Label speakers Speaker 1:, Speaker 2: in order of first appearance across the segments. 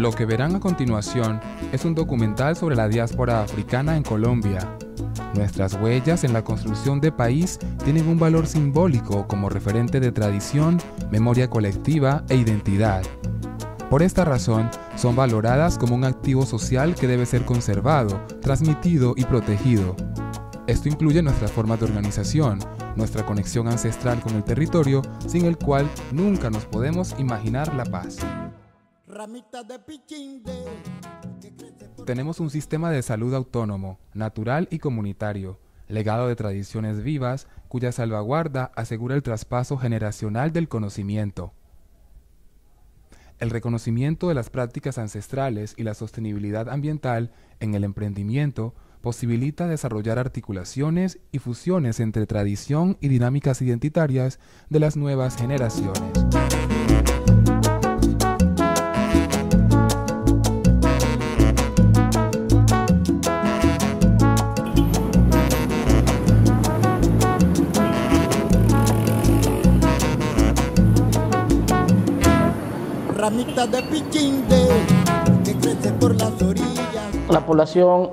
Speaker 1: Lo que verán a continuación es un documental sobre la diáspora africana en Colombia. Nuestras huellas en la construcción de país tienen un valor simbólico como referente de tradición, memoria colectiva e identidad. Por esta razón, son valoradas como un activo social que debe ser conservado, transmitido y protegido. Esto incluye nuestras formas de organización, nuestra conexión ancestral con el territorio, sin el cual nunca nos podemos imaginar la paz. Tenemos un sistema de salud autónomo, natural y comunitario, legado de tradiciones vivas, cuya salvaguarda asegura el traspaso generacional del conocimiento. El reconocimiento de las prácticas ancestrales y la sostenibilidad ambiental en el emprendimiento posibilita desarrollar articulaciones y fusiones entre tradición y dinámicas identitarias de las nuevas generaciones.
Speaker 2: Ramitas de pichinde que crece por las orillas.
Speaker 3: La población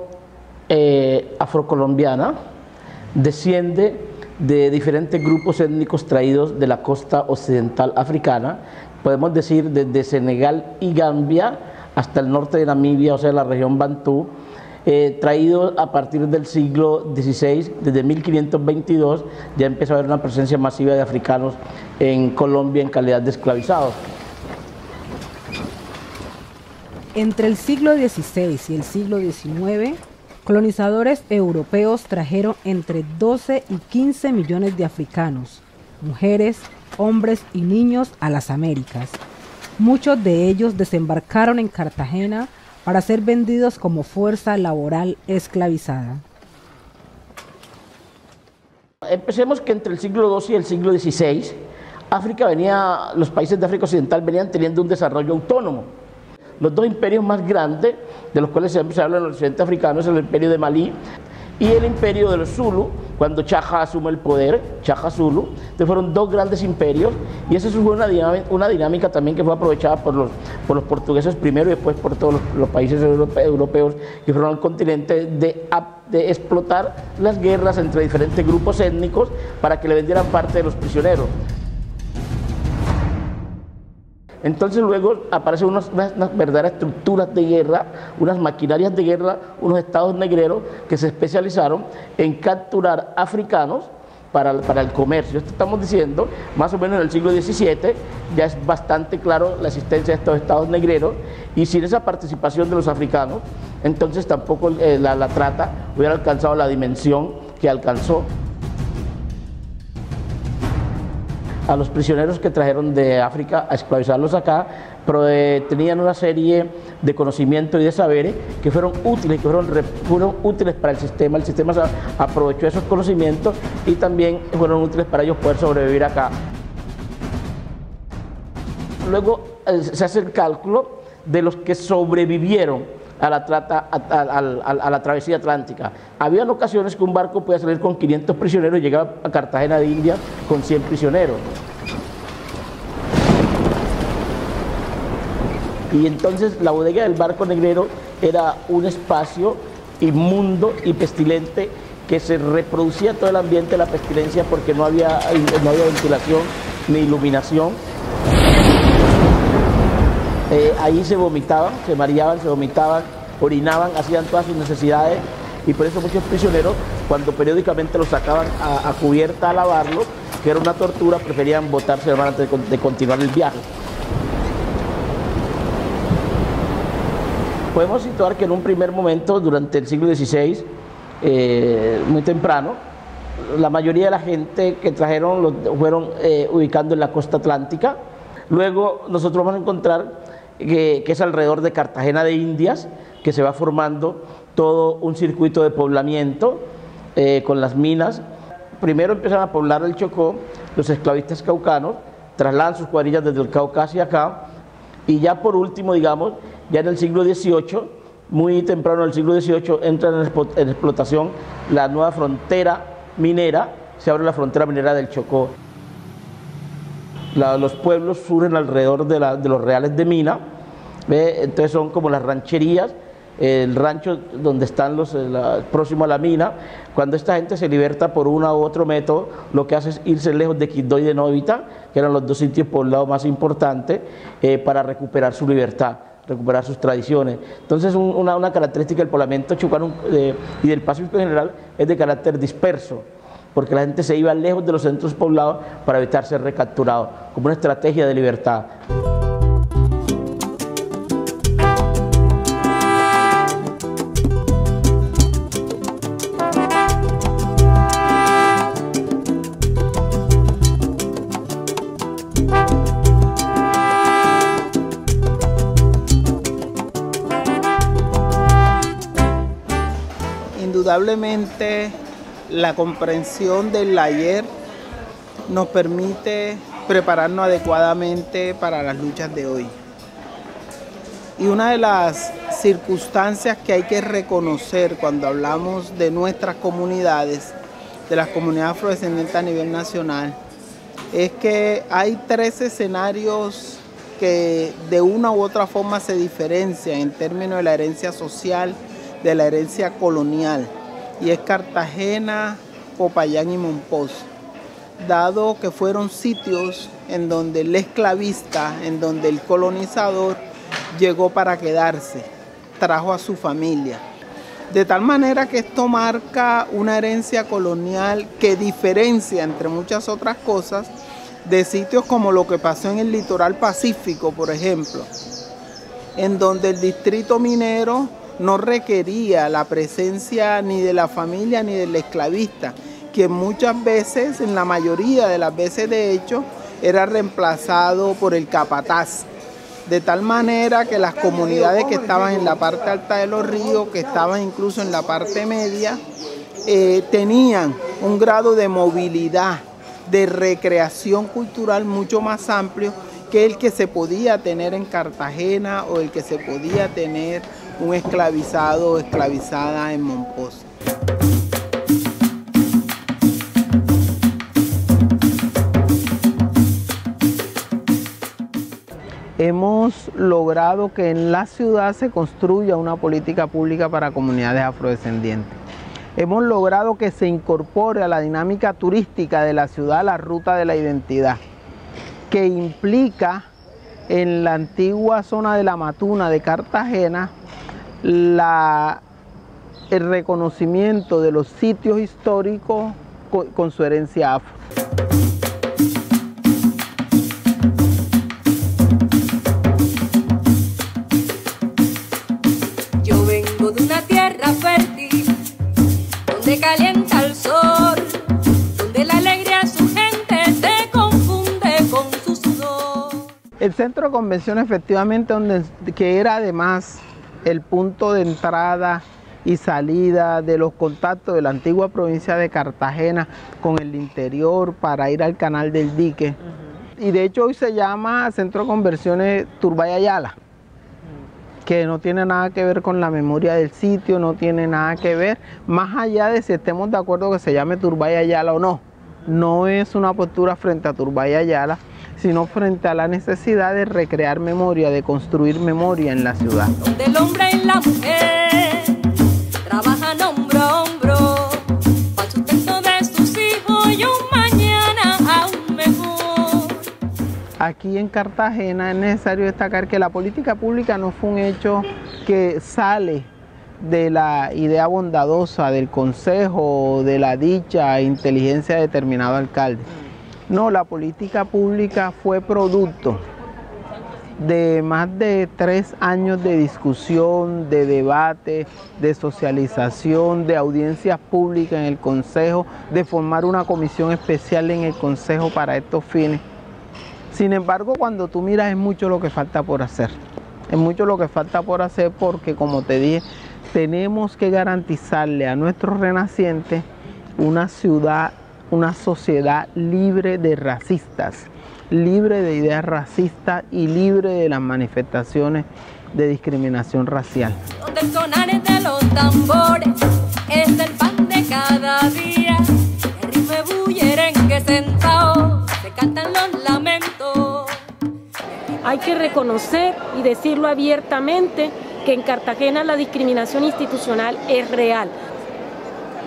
Speaker 3: afrocolombiana desciende de diferentes grupos étnicos traídos de la costa occidental africana, podemos decir desde Senegal y Gambia hasta el norte de Namibia, o sea la región Bantú, traídos a partir del siglo XVI, desde 1522 ya empezó a haber una presencia masiva de africanos en Colombia en calidad de esclavizados.
Speaker 4: Entre el siglo XVI y el siglo XIX, colonizadores europeos trajeron entre 12 y 15 millones de africanos, mujeres, hombres y niños a las Américas. Muchos de ellos desembarcaron en Cartagena para ser vendidos como fuerza laboral esclavizada.
Speaker 3: Empecemos que entre el siglo XII y el siglo XVI, los países de África Occidental venían teniendo un desarrollo autónomo. Los dos imperios más grandes, de los cuales siempre se habla en el occidente africano, es el imperio de Malí y el imperio de los Zulu, cuando Chaja asume el poder, Chaja Zulu. Entonces fueron dos grandes imperios y eso fue una dinámica también que fue aprovechada por los portugueses primero y después por todos los países europeos que fueron al continente de explotar las guerras entre diferentes grupos étnicos para que le vendieran parte de los prisioneros. Entonces luego aparecen unas verdaderas estructuras de guerra, unas maquinarias de guerra, unos estados negreros que se especializaron en capturar africanos para el comercio. Esto estamos diciendo, más o menos en el siglo XVII, ya es bastante claro la existencia de estos estados negreros y sin esa participación de los africanos, entonces tampoco la trata hubiera alcanzado la dimensión que alcanzó. A los prisioneros que trajeron de África a esclavizarlos acá, tenían una serie de conocimientos y de saberes que fueron útiles, para el sistema. El sistema aprovechó esos conocimientos y también fueron útiles para ellos poder sobrevivir acá. Luego se hace el cálculo de los que sobrevivieron a la trata, a la travesía atlántica. Habían ocasiones que un barco podía salir con 500 prisioneros y llegaba a Cartagena de Indias con 100 prisioneros. Y entonces la bodega del barco negrero era un espacio inmundo y pestilente que se reproducía todo el ambiente de la pestilencia porque no había ventilación ni iluminación. Ahí se vomitaban, se mareaban, se vomitaban, orinaban, hacían todas sus necesidades y por eso muchos prisioneros, cuando periódicamente los sacaban a cubierta a lavarlos, que era una tortura, preferían botarse antes de continuar el viaje. Podemos situar que en un primer momento, durante el siglo XVI, muy temprano, la mayoría de la gente que trajeron los fueron ubicando en la costa atlántica. Luego nosotros vamos a encontrar que es alrededor de Cartagena de Indias que se va formando todo un circuito de poblamiento con las minas. Primero empiezan a poblar el Chocó, los esclavistas caucanos, trasladan sus cuadrillas desde el Cauca hacia acá y ya por último, digamos, ya en el siglo XVIII, muy temprano en el siglo XVIII, entra en explotación la nueva frontera minera, se abre la frontera minera del Chocó. Los pueblos surgen alrededor de los reales de mina ¿Ve? Entonces son como las rancherías, el rancho donde están próximo a la mina. Cuando esta gente se liberta por uno u otro método, lo que hace es irse lejos de Quibdó y de Novita, que eran los dos sitios poblados más importantes, para recuperar su libertad, recuperar sus tradiciones. Entonces una característica del poblamiento chucano y del Pacífico en general es de carácter disperso, porque la gente se iba lejos de los centros poblados para evitar ser recapturado, como una estrategia de libertad.
Speaker 5: Indudablemente la comprensión del ayer nos permite prepararnos adecuadamente para las luchas de hoy. Y una de las circunstancias que hay que reconocer cuando hablamos de nuestras comunidades, de las comunidades afrodescendientes a nivel nacional, es que hay 3 escenarios que de una u otra forma se diferencian en términos de la herencia social, de la herencia colonial, y es Cartagena, Popayán y Mompox, dado que fueron sitios en donde el esclavista, en donde el colonizador llegó para quedarse, trajo a su familia. De tal manera que esto marca una herencia colonial que diferencia, entre muchas otras cosas, de sitios como lo que pasó en el litoral pacífico, por ejemplo, en donde el distrito minero no requería la presencia ni de la familia ni del esclavista, que muchas veces, en la mayoría de las veces de hecho, era reemplazado por el capataz. De tal manera que las comunidades que estaban en la parte alta de los ríos, que estaban incluso en la parte media, tenían un grado de movilidad, de recreación cultural mucho más amplio que el que se podía tener en Cartagena o el que se podía tener un esclavizado o esclavizada en Mompox. Hemos logrado que en la ciudad se construya una política pública para comunidades afrodescendientes. Hemos logrado que se incorpore a la dinámica turística de la ciudad la ruta de la identidad, que implica en la antigua zona de la Matuna de Cartagena el reconocimiento de los sitios históricos con su herencia afro.
Speaker 6: Yo vengo de una tierra fértil, donde calienta el sol, donde la alegría de su gente se confunde con su sudor.
Speaker 5: El centro de convención efectivamente, que era además el punto de entrada y salida de los contactos de la antigua provincia de Cartagena con el interior para ir al canal del Dique. Y de hecho hoy se llama Centro de Conversiones Turbay Ayala, que no tiene nada que ver con la memoria del sitio, no tiene nada que ver, más allá de si estemos de acuerdo que se llame Turbay Ayala o no. No es una postura frente a Turbay Ayala, sino frente a la necesidad de recrear memoria, de construir memoria en la ciudad.
Speaker 6: Donde el hombre y la mujer trabajan hombro a hombro para el sustento de sus hijos y un mañana aún mejor.
Speaker 5: Aquí en Cartagena es necesario destacar que la política pública no fue un hecho que sale de la idea bondadosa del consejo, de la dicha inteligencia de determinado alcalde. No, la política pública fue producto de más de 3 años de discusión, de debate, de socialización, de audiencias públicas en el consejo, de formar una comisión especial en el consejo para estos fines. Sin embargo, cuando tú miras, es mucho lo que falta por hacer. Es mucho lo que falta por hacer porque, como te dije, tenemos que garantizarle a nuestros renacientes una ciudad, una sociedad libre de racistas, libre de ideas racistas y libre de las manifestaciones de discriminación racial.
Speaker 6: Donde el sonar de los tambores es el pan de cada día, el ritmo bullerengue sentado, se cantan los lamentos.
Speaker 7: Hay que reconocer y decirlo abiertamente que en Cartagena la discriminación institucional es real.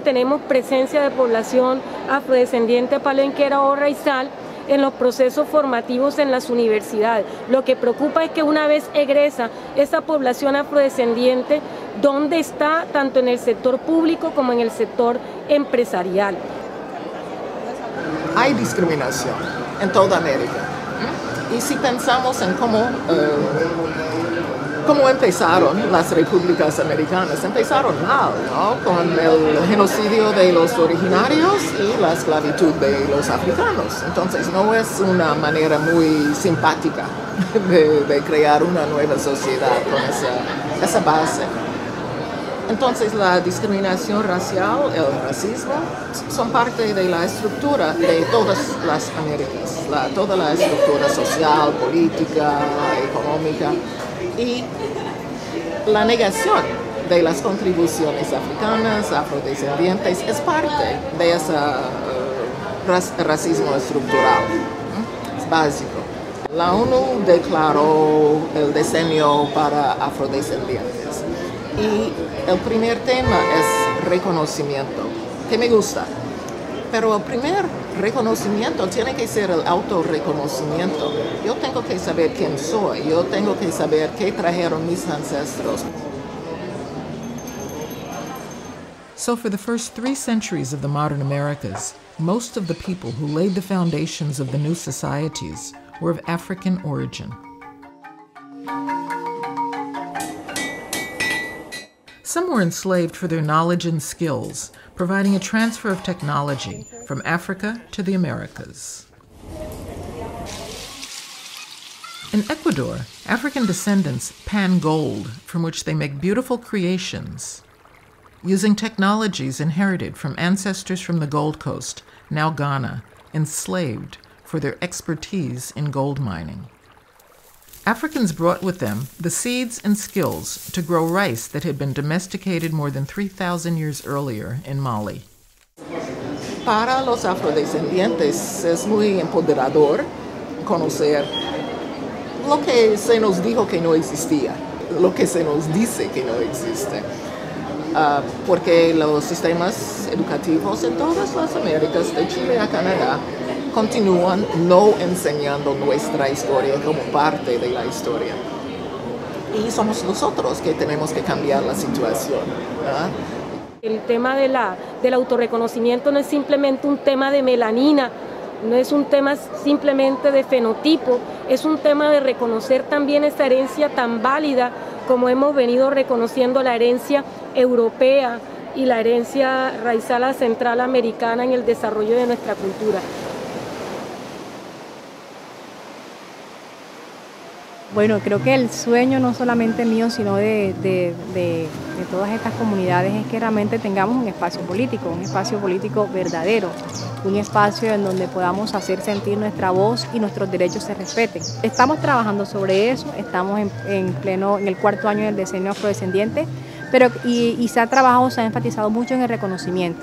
Speaker 7: Tenemos presencia de población afrodescendiente palenquera o raizal en los procesos formativos en las universidades. Lo que preocupa es que una vez egresa esa población afrodescendiente, ¿dónde está? Tanto en el sector público como en el sector empresarial.
Speaker 8: Hay discriminación en toda América. Y si pensamos en cómo empezaron las repúblicas americanas, empezaron mal, ¿no? Con el genocidio de los originarios y la esclavitud de los africanos. Entonces no es una manera muy simpática de crear una nueva sociedad con esa base. Entonces la discriminación racial, el racismo, son parte de la estructura de todas las Américas, toda la estructura social, política, económica, y la negación de las contribuciones africanas, afrodescendientes, es parte de ese racismo estructural, es básico. La ONU declaró el decenio para afrodescendientes. Y el primer tema es reconocimiento, que me gusta. Pero el primer reconocimiento tiene que ser el autorreconocimiento. Yo tengo que saber quién soy, yo tengo que saber qué trajeron mis ancestros.
Speaker 9: So for the first 3 centuries of the modern Americas, most of the people who laid the foundations of the new societies were of African origin. Some were enslaved for their knowledge and skills, providing a transfer of technology from Africa to the Americas. In Ecuador, African descendants pan gold, from which they make beautiful creations, using technologies inherited from ancestors from the Gold Coast, now Ghana, enslaved for their expertise in gold mining. Africans brought with them the seeds and skills to grow rice that had been domesticated more than 3,000 years earlier in Mali.
Speaker 8: Para los afrodescendientes es muy empoderador conocer lo que se nos dijo que no existía, lo que se nos dice que no existe. Porque los sistemas educativos en todas las Américas, de Chile a Canadá, continúan no enseñando nuestra historia como parte de la historia. Y somos nosotros que tenemos que cambiar la situación, ¿verdad?
Speaker 7: El tema del autorreconocimiento no es simplemente un tema de melanina, no es un tema simplemente de fenotipo, es un tema de reconocer también esa herencia tan válida como hemos venido reconociendo la herencia europea y la herencia raizal central americana en el desarrollo de nuestra cultura.
Speaker 10: Bueno, creo que el sueño no solamente mío, sino de todas estas comunidades es que realmente tengamos un espacio político verdadero, un espacio en donde podamos hacer sentir nuestra voz y nuestros derechos se respeten. Estamos trabajando sobre eso, estamos en el 4º año del decenio afrodescendiente, y se ha trabajado, se ha enfatizado mucho en el reconocimiento.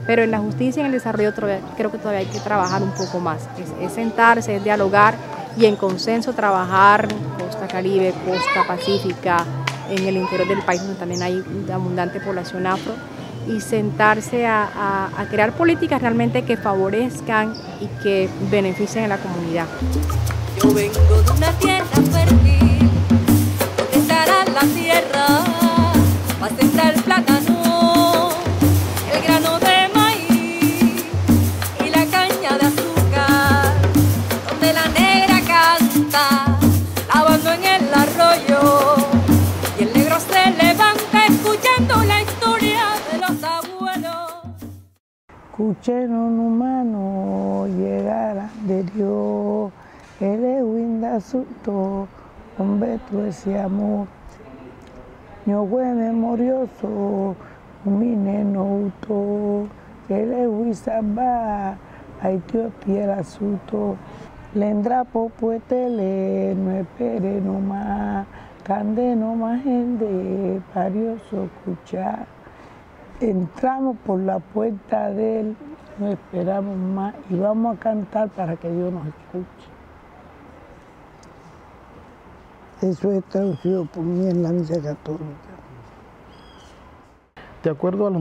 Speaker 10: Pero en la justicia y en el desarrollo creo que todavía hay que trabajar un poco más, es sentarse, es dialogar y en consenso trabajar costa caribe, costa pacífica, en el interior del país donde también hay una abundante población afro, y sentarse a crear políticas realmente que favorezcan y que beneficien a la comunidad.
Speaker 6: Yo vengo de una tierra fértil, donde estará la tierra, va a sembrar el plátano, el grano de maíz y la caña de azúcar, donde la negra canta, lavando en el arroyo, y el negro se levanta escuchando la historia de los abuelos.
Speaker 11: Escuchen un humano llegar de Dios, él es winda suto, hombre tu ese amor, yo fue memorioso, un mineno uto, él es wisamba, a Etiopía la suto, lendra popuetele, no espere no más, cande no más gente, parioso escuchar. Entramos por la puerta de él, no esperamos más y vamos a cantar para que Dios nos escuche. Eso es traducido por mí en la misa católica.
Speaker 12: De acuerdo a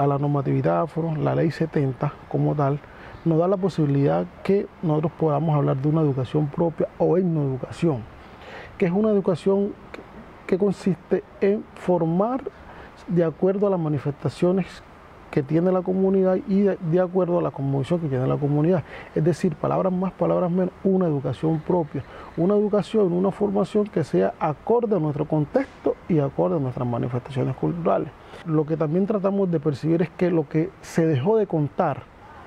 Speaker 12: la normatividad afro, la ley 70 como tal, nos da la posibilidad que nosotros podamos hablar de una educación propia o etnoeducación, que es una educación que consiste en formar de acuerdo a las manifestaciones que tiene la comunidad y de acuerdo a la conmovisión que tiene la comunidad. Es decir, palabras más, palabras menos, una educación propia, una educación, una formación que sea acorde a nuestro contexto y acorde a nuestras manifestaciones culturales. Lo que también tratamos de percibir es que lo que se dejó de contar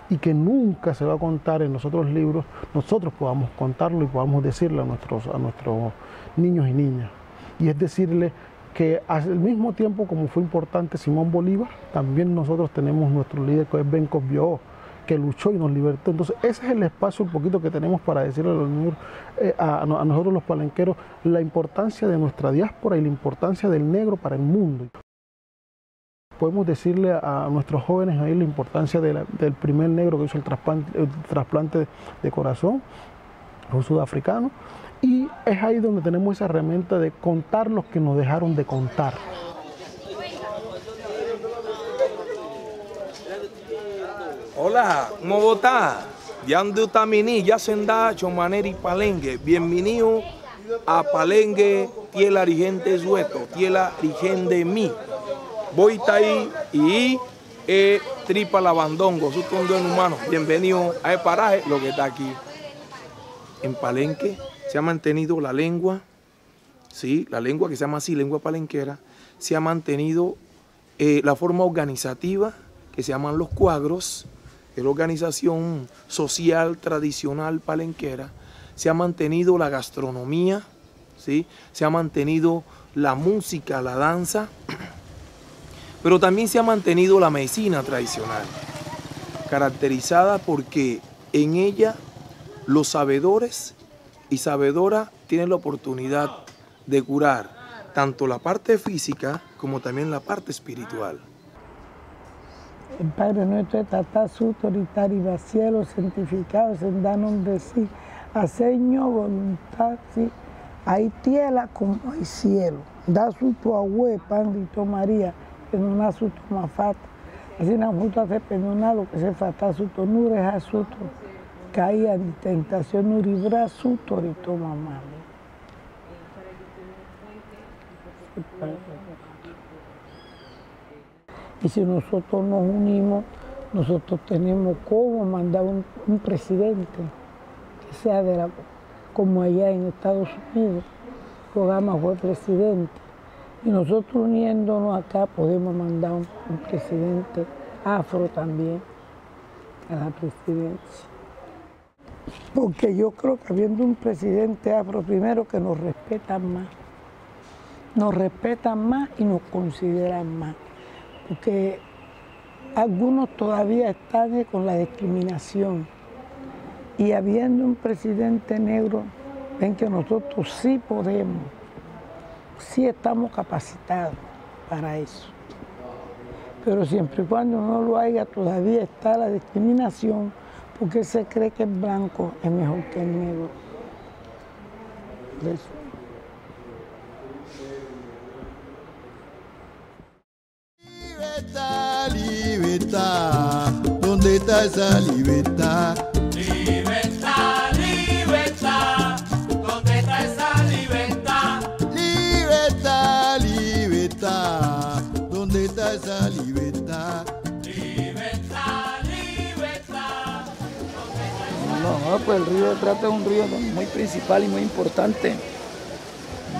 Speaker 12: y que nunca se va a contar en los otros libros, nosotros podamos contarlo y podamos decirle a nuestros niños y niñas. Y es decirle que al mismo tiempo como fue importante Simón Bolívar, también nosotros tenemos nuestro líder que es Benko Bió, que luchó y nos libertó. Entonces ese es el espacio un poquito que tenemos para decirle a los niños, a nosotros los palenqueros, la importancia de nuestra diáspora y la importancia del negro para el mundo. Podemos decirle a nuestros jóvenes ahí la importancia del primer negro que hizo el trasplante de corazón, un sudafricano, y es ahí donde tenemos esa herramienta de contar los que nos dejaron de contar.
Speaker 13: Hola, ¿cómo está? Yandu Tamini, Yasenda, Chomaneri Palenque. Bienvenido a Palenque, Tierra Rigente Sueto, Tierra Rigente Mi. Voy ahí y tripa lavandongo, su tondo en humano. Bienvenido a el paraje, lo que está aquí. En Palenque se ha mantenido la lengua, sí, la lengua que se llama así, lengua palenquera, se ha mantenido la forma organizativa que se llaman los cuadros, que es la organización social tradicional palenquera, se ha mantenido la gastronomía, ¿sí? Se ha mantenido la música, la danza, pero también se ha mantenido la medicina tradicional, caracterizada porque en ella los sabedores y sabedoras tienen la oportunidad de curar tanto la parte física como también la parte espiritual.
Speaker 11: El Padre nuestro es tatá su autoritario y va cielo, santificado, en da nombre de sí, haceño voluntad, sí. Hay tierra como hay cielo. Da su tu agüe, pan y María, que no na su tu mafata. Así na justa se penuna lo que se fata su tonure a su tu. Caía en tentación uribra su torito mamá. Y si nosotros nos unimos, nosotros tenemos cómo mandar un presidente que sea como allá en Estados Unidos. Obama fue presidente. Y nosotros uniéndonos acá podemos mandar un presidente afro también a la presidencia. Porque yo creo que habiendo un presidente afro, primero que nos respetan más y nos consideran más. Porque algunos todavía están con la discriminación. Y habiendo un presidente negro, ven que nosotros sí podemos, sí estamos capacitados para eso. Pero siempre y cuando no lo haya, todavía está la discriminación, porque se cree que el blanco es mejor que el negro. Eso.
Speaker 2: Libertad, libertad, ¿dónde está esa libertad?
Speaker 14: Libertad, libertad, ¿dónde está esa libertad?
Speaker 2: Libertad, libertad, ¿dónde está esa libertad?
Speaker 14: Libertad, libertad.
Speaker 15: No, pues el río de Trata es un río muy principal y muy importante.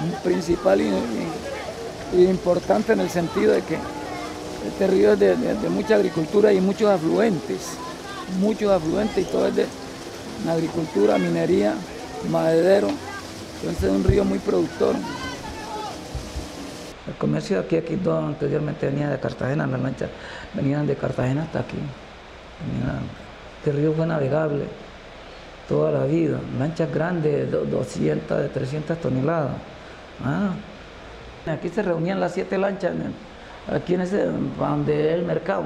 Speaker 15: Muy principal y importante en el sentido de que este río es de mucha agricultura y muchos afluentes y todo es de agricultura, minería, maderero, entonces es un río muy productor.
Speaker 16: El comercio de aquí todo anteriormente venía de Cartagena, las lanchas venían de Cartagena hasta aquí. Este río fue navegable toda la vida, lanchas grandes, 200, de 300 toneladas. Aquí se reunían las 7 lanchas, aquí en ese, donde es el mercado,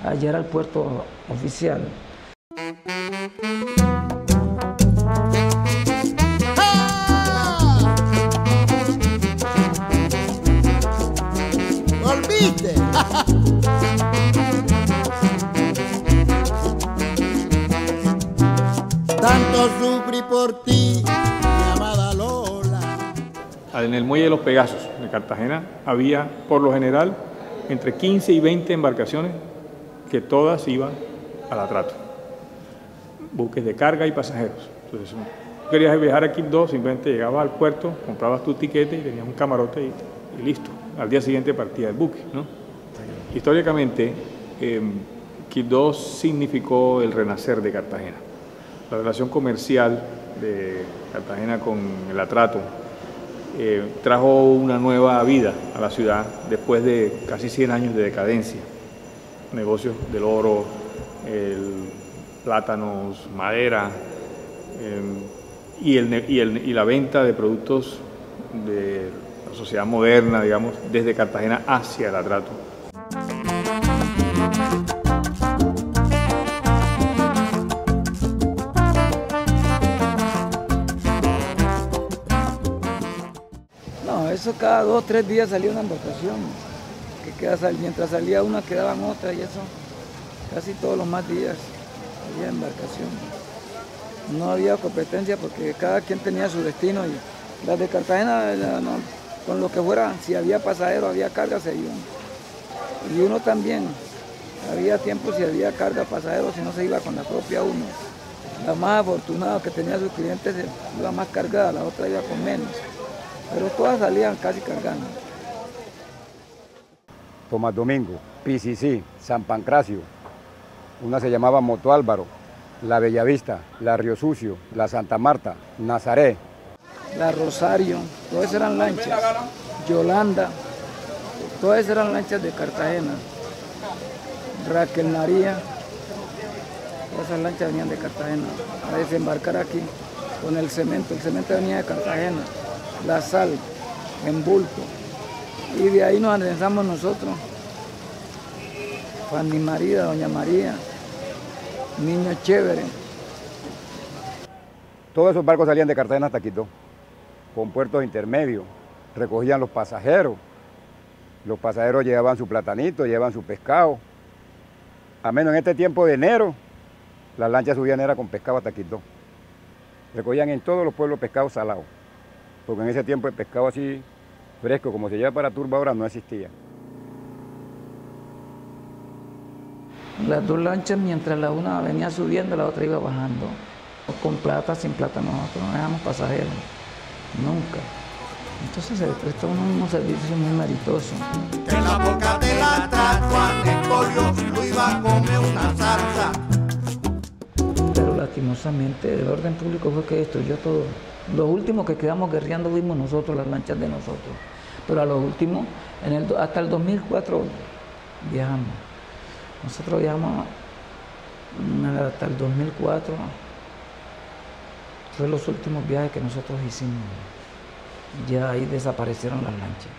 Speaker 16: allá era el puerto oficial.
Speaker 2: yo sufrí por ti, mi amada Lola.
Speaker 17: En el muelle de los Pegasos de Cartagena había, por lo general, entre 15 y 20 embarcaciones que todas iban al atrato. Buques de carga y pasajeros. Entonces, si querías viajar a Quibdó, simplemente llegabas al puerto, comprabas tu tiquete y tenías un camarote y listo. Al día siguiente partía el buque, ¿no? Históricamente, Quibdó significó el renacer de Cartagena. La relación comercial de Cartagena con el atrato trajo una nueva vida a la ciudad después de casi 100 años de decadencia. Negocios del oro, plátanos, madera y la venta de productos de la sociedad moderna, digamos, desde Cartagena hacia el atrato.
Speaker 15: Eso cada 2 o 3 días salía una embarcación, mientras salía una quedaban otras y eso casi todos los más días había embarcación. No había competencia porque cada quien tenía su destino y las de Cartagena, con lo que fuera, si había pasajeros, había carga, se iban. Y uno también, había tiempo si había carga, pasajeros, si no se iba con la propia uno. La más afortunada que tenía sus clientes iba más cargada, la otra iba con menos. Pero todas salían casi cargando.
Speaker 18: Tomás Domingo, PCC, San Pancracio, una se llamaba Moto Álvaro, la Bellavista, la Río Sucio, la Santa Marta, Nazaret.
Speaker 15: La Rosario, todas eran lanchas. Yolanda, todas eran lanchas de Cartagena. Raquel María, todas esas lanchas venían de Cartagena a desembarcar aquí con el cemento venía de Cartagena. La sal en bulto y de ahí nos lanzamos nosotros, Fanny María, Doña María, Niño Chévere.
Speaker 18: Todos esos barcos salían de Cartagena hasta Quibdó, con puertos intermedios, recogían los pasajeros llevaban su platanito, llevaban su pescado. A menos en este tiempo de enero, las lanchas subían era con pescado hasta Quibdó. Recogían en todos los pueblos pescado salado, porque en ese tiempo el pescado así fresco, como se lleva para turba ahora, no existía.
Speaker 16: Las 2 lanchas, mientras la una venía subiendo, la otra iba bajando. Con plata, sin plata, nosotros no dejamos pasajeros, nunca. Entonces se prestó unos servicios muy meritosos.
Speaker 2: Que la boca de la Juan Escolio lo iba a comer una salsa.
Speaker 16: Pero lastimosamente el orden público fue que destruyó todo. Los últimos que quedamos guerreando fuimos nosotros, las lanchas de nosotros. Pero a los últimos, hasta el 2004 viajamos. Nosotros viajamos hasta el 2004. Fue los últimos viajes que nosotros hicimos. Ya ahí desaparecieron las lanchas.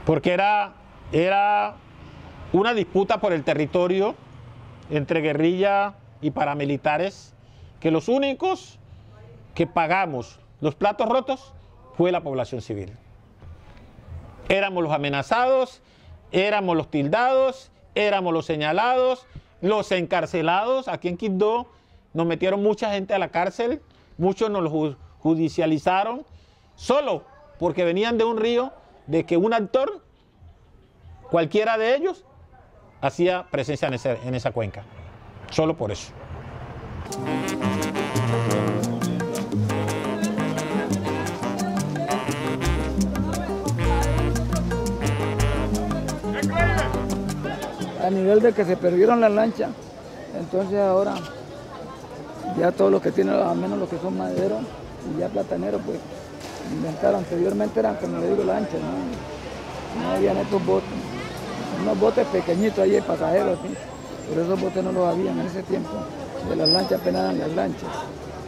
Speaker 19: Porque era una disputa por el territorio entre guerrilla y paramilitares, que los únicos que pagamos los platos rotos fue la población civil. Éramos los amenazados, éramos los tildados, éramos los señalados, los encarcelados. Aquí en Quibdó nos metieron mucha gente a la cárcel, muchos nos los judicializaron, solo porque venían de un río de que un actor, cualquiera de ellos, hacía presencia en esa cuenca. Solo por eso.
Speaker 15: A nivel de que se perdieron las lanchas, entonces ahora ya todos los que tienen, al menos los que son madereros y ya plataneros, pues inventaron. Anteriormente eran, como le digo, lanchas, no habían estos botes, unos botes pequeñitos ahí de pasajeros, ¿sí? Pero esos botes no los habían en ese tiempo. De las lanchas apenas eran las lanchas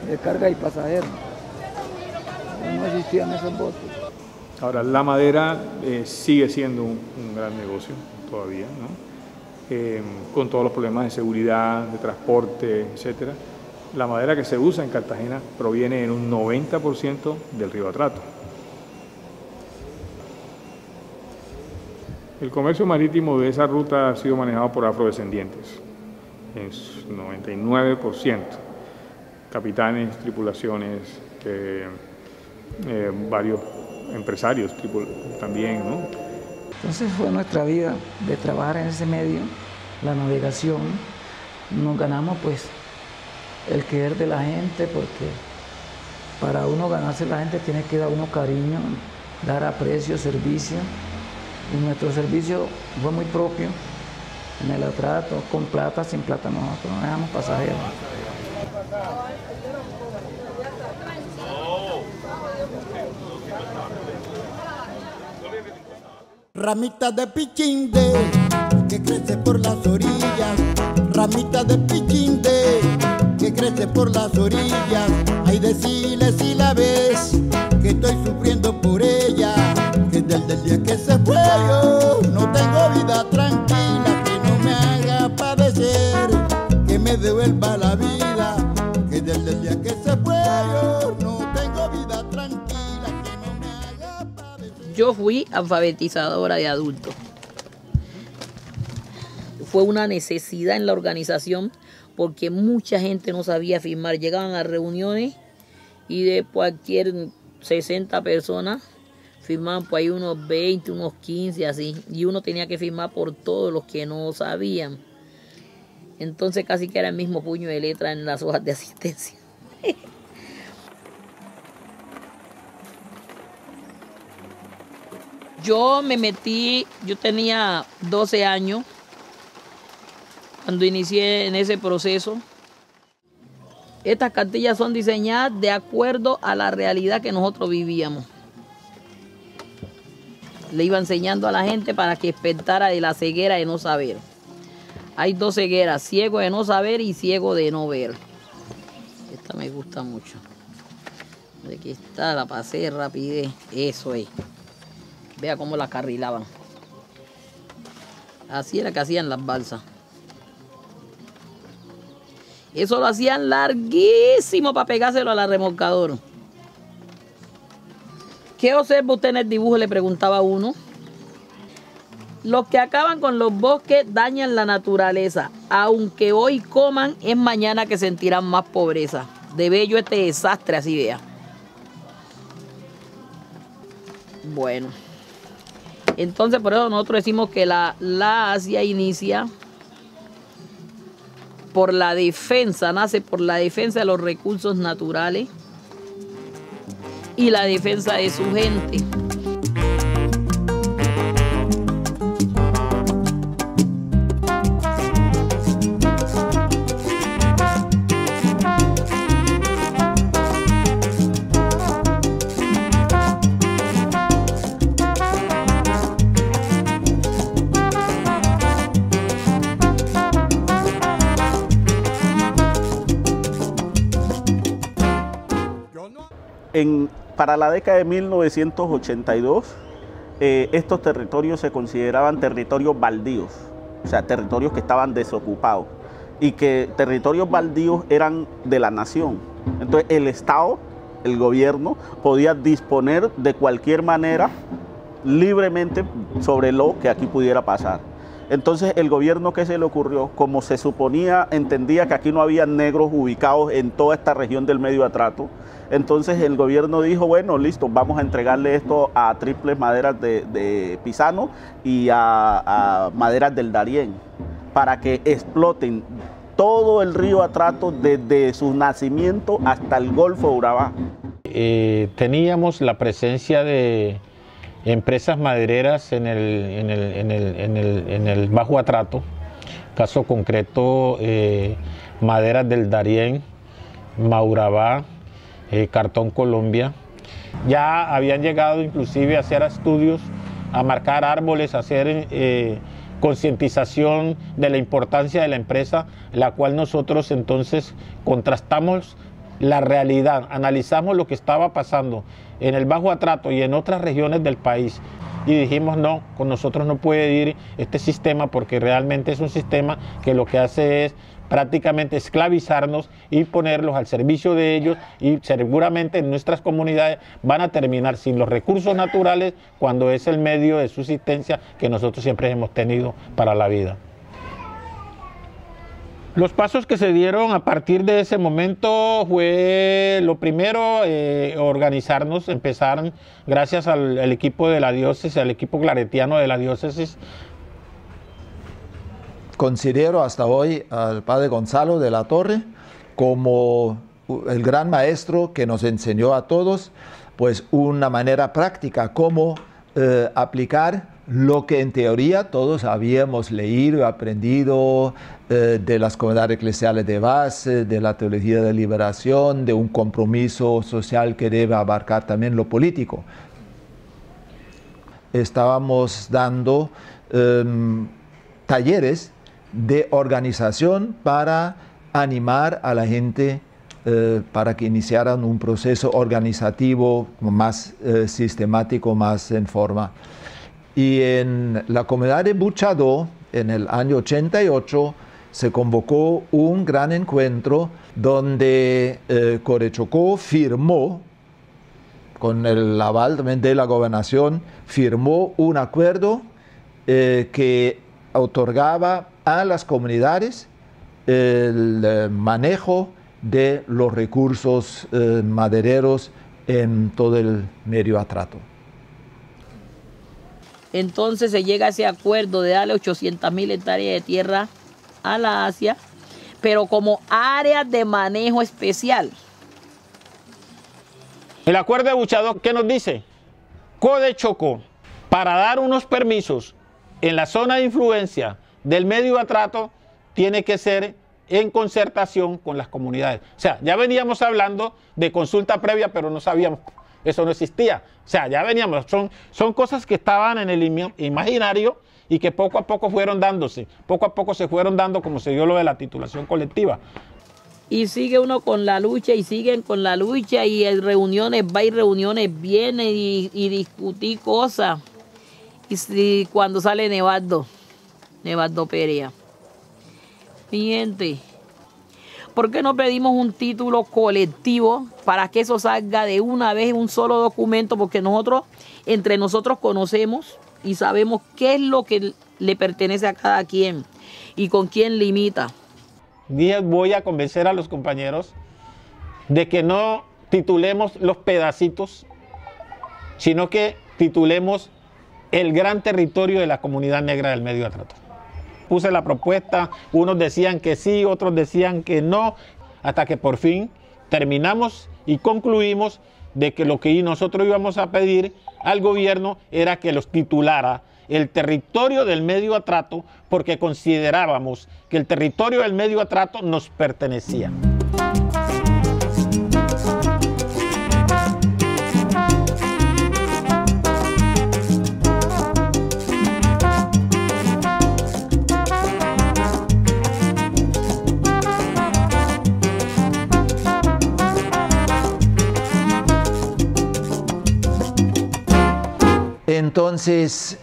Speaker 15: de carga y pasajeros. No existían esos botes.
Speaker 17: Ahora, la madera sigue siendo un gran negocio todavía, ¿no? Con todos los problemas de seguridad, de transporte, etcétera. La madera que se usa en Cartagena proviene en un 90% del río Atrato. El comercio marítimo de esa ruta ha sido manejado por afrodescendientes, es 99%. capitanes, tripulaciones, varios empresarios también, ¿no?
Speaker 16: Entonces fue nuestra vida de trabajar en ese medio, la navegación. Nos ganamos pues el querer de la gente, porque para uno ganarse la gente tiene que dar uno cariño, dar aprecio, servicio. Y nuestro servicio fue muy propio en el atrato, con plata, sin plata, nosotros no dejamos pasajeros.
Speaker 2: Ramita de pichinde que crece por las orillas, ramita de pichinde que crece por las orillas. Ay, decile si la ves, que estoy sufriendo por ella, que desde el día que se fue yo no tengo vida tranquila, que no me haga padecer, que me devuelva la vida, que desde el día que se fue yo no tengo vida tranquila.
Speaker 20: Yo fui alfabetizadora de adultos. Fue una necesidad en la organización porque mucha gente no sabía firmar. Llegaban a reuniones y de cualquier 60 personas firmaban por ahí unos 20, unos 15 así. Y uno tenía que firmar por todos los que no sabían. Entonces casi que era el mismo puño de letra en las hojas de asistencia. Yo me metí, yo tenía 12 años cuando inicié en ese proceso. Estas cartillas son diseñadas de acuerdo a la realidad que nosotros vivíamos. Le iba enseñando a la gente para que despertara de la ceguera de no saber. Hay dos cegueras, ciego de no saber y ciego de no ver. Esta me gusta mucho. De aquí está, la pasé rapidez, eso es. Vea cómo la carrilaban. Así era que hacían las balsas. Eso lo hacían larguísimo para pegárselo a la remolcadora. ¿Qué observa usted en el dibujo?, le preguntaba uno. Los que acaban con los bosques dañan la naturaleza. Aunque hoy coman, es mañana que sentirán más pobreza. De bello este desastre, así vea. Bueno. Entonces, por eso nosotros decimos que la Asia inicia por la defensa, nace por la defensa de los recursos naturales y la defensa de su gente.
Speaker 21: Para la década de 1982, estos territorios se consideraban territorios baldíos, o sea, territorios que estaban desocupados, y que territorios baldíos eran de la nación. Entonces el Estado, el gobierno, podía disponer de cualquier manera, libremente, sobre lo que aquí pudiera pasar. Entonces el gobierno, ¿qué se le ocurrió? Como se suponía, entendía que aquí no había negros ubicados en toda esta región del Medio Atrato, entonces el gobierno dijo, bueno, listo, vamos a entregarle esto a Triples Maderas de Pisano y a Maderas del Darién, para que exploten todo el río Atrato desde su nacimiento hasta el Golfo de Urabá.
Speaker 19: Teníamos la presencia de empresas madereras en el Bajo Atrato, caso concreto Maderas del Darién, Maurabá, Cartón Colombia. Ya habían llegado inclusive a hacer estudios, a marcar árboles, a hacer concientización de la importancia de la empresa, la cual nosotros entonces contrastamos la realidad, analizamos lo que estaba pasando en el Bajo Atrato y en otras regiones del país y dijimos no, con nosotros no puede ir este sistema porque realmente es un sistema que lo que hace es prácticamente esclavizarnos y ponerlos al servicio de ellos y seguramente en nuestras comunidades van a terminar sin los recursos naturales cuando es el medio de subsistencia que nosotros siempre hemos tenido para la vida. Los pasos que se dieron a partir de ese momento fue, lo primero, organizarnos, empezar, gracias al equipo de la diócesis, al equipo claretiano de la diócesis.
Speaker 1: Considero hasta hoy al padre Gonzalo de la Torre como el gran maestro que nos enseñó a todos, pues una manera práctica cómo aplicar lo que en teoría todos habíamos leído y aprendido de las comunidades eclesiales de base, de la teología de liberación, de un compromiso social que debe abarcar también lo político. Estábamos dando talleres de organización para animar a la gente para que iniciaran un proceso organizativo más sistemático, más en forma. Y en la comunidad de Buchadó, en el año 88, se convocó un gran encuentro donde Corechocó firmó, con el aval también de la gobernación, firmó un acuerdo que otorgaba a las comunidades el manejo de los recursos madereros en todo el medio atrato.
Speaker 20: Entonces se llega a ese acuerdo de darle 800.000 hectáreas de tierra a la Asia, pero como áreas de manejo especial.
Speaker 19: El acuerdo de Buchadó, ¿qué nos dice? Corechocó, para dar unos permisos en la zona de influencia del medio atrato, tiene que ser en concertación con las comunidades. O sea, ya veníamos hablando de consulta previa, pero no sabíamos, eso no existía. O sea, ya veníamos, son cosas que estaban en el imaginario y que poco a poco fueron dándose. Poco a poco se fueron dando, como se dio lo de la titulación colectiva.
Speaker 20: Y sigue uno con la lucha y siguen con la lucha y en reuniones va y reuniones viene y discutí cosas. Y cuando sale Nevardo Perea. Mi gente, ¿por qué no pedimos un título colectivo para que eso salga de una vez en un solo documento? Porque nosotros, entre nosotros conocemos y sabemos qué es lo que le pertenece a cada quien y con quién limita.
Speaker 19: Voy a convencer a los compañeros de que no titulemos los pedacitos, sino que titulemos el gran territorio de la comunidad negra del medio atrato. Puse la propuesta, unos decían que sí, otros decían que no, hasta que por fin terminamos y concluimos de que lo que nosotros íbamos a pedir al gobierno era que los titulara el territorio del medio atrato, porque considerábamos que el territorio del medio atrato nos pertenecía.
Speaker 1: Entonces